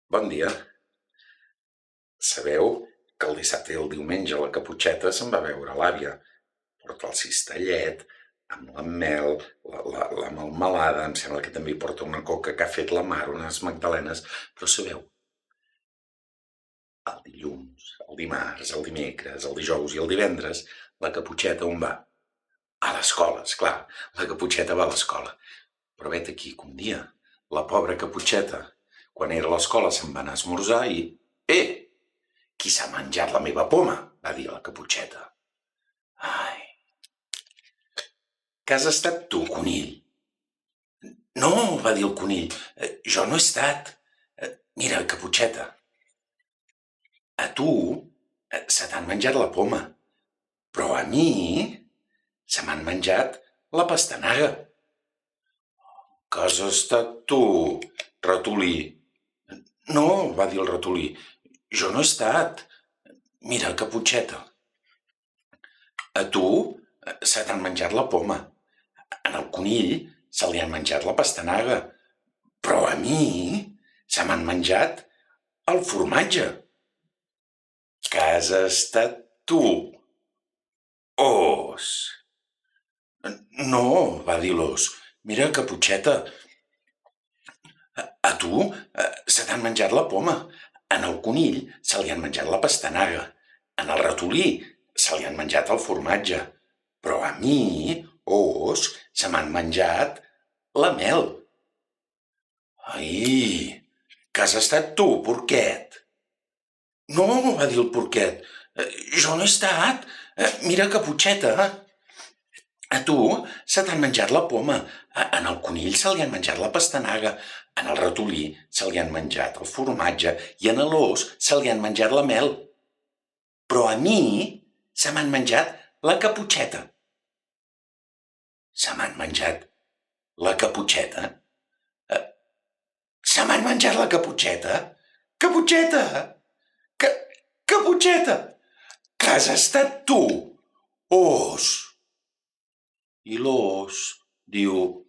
Bon dia. Sabeu que el dissabte i el diumenge la Caputxeta se'n va veure l'àvia. Porta el cistellet, amb la mel, la melmelada, em sembla que també hi porta una coca que ha fet la Mar, unes magdalenes. Però sabeu, el dilluns, el dimarts, el dimecres, el dijous i el divendres, la Caputxeta on va? A l'escola, esclar. La Caputxeta va a l'escola. Però vet aquí que un dia, la pobra Caputxeta, quan era a l'escola, se'n va anar a esmorzar i... Qui s'ha menjat la meva poma? Va dir la Caputxeta. Ai, que has estat tu, conill? No, va dir el conill, jo no he estat. Mira, Caputxeta, a tu se t'han menjat la poma, però a mi se m'han menjat la pastanaga. Que has estat tu, ratolí? No, va dir el ratolí, jo no he estat. Mira, Caputxeta, a tu se t'han menjat la poma. En el conill se li han menjat la pastanaga. Però a mi se m'han menjat el formatge. Que has estat tu, os? No, va dir l'os. Mira, Caputxeta, a tu se t'han menjat la poma. En el conill se li han menjat la pastanaga. En el ratolí se li han menjat el formatge. Però a mi, os, se m'han menjat la mel. Ai, que has estat tu, porquet? No, va dir el porquet, jo no he estat. Mira, Caputxeta, a tu se t'han menjat la poma. En el conill se li han menjat la pastanaga. En el ratolí se li han menjat el formatge i en l'os se li han menjat la mel. Però a mi se m'han menjat la Caputxeta. Se m'han menjat la Caputxeta? Se m'han menjat la Caputxeta? Caputxeta! Caputxeta! Que has estat tu, os? I l'os diu...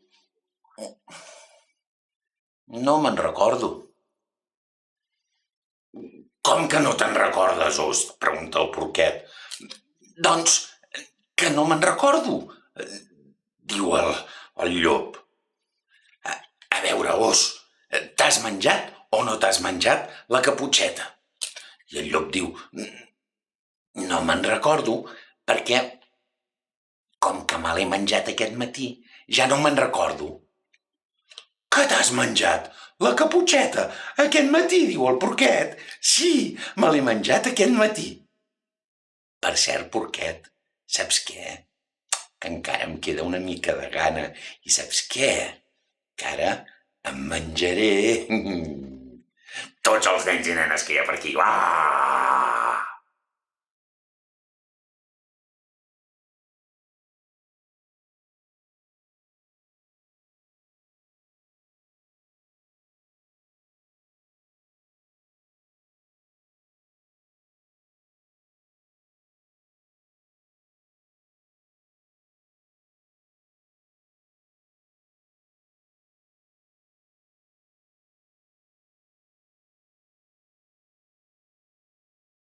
No me'n recordo. Com que no te'n recordes, os? Pregunta el porquet. Doncs que no me'n recordo, diu el llop. A veure, os, t'has menjat o no t'has menjat la Caputxeta? I el llop diu, no me'n recordo perquè, com que me l'he menjat aquest matí, ja no me'n recordo. Que t'has menjat la Caputxeta aquest matí, diu el porquet. Sí, me l'he menjat aquest matí. Per cert, porquet, saps què? Que encara em queda una mica de gana. I saps què? Que ara em menjaré tots els nens i nenes que hi ha per aquí.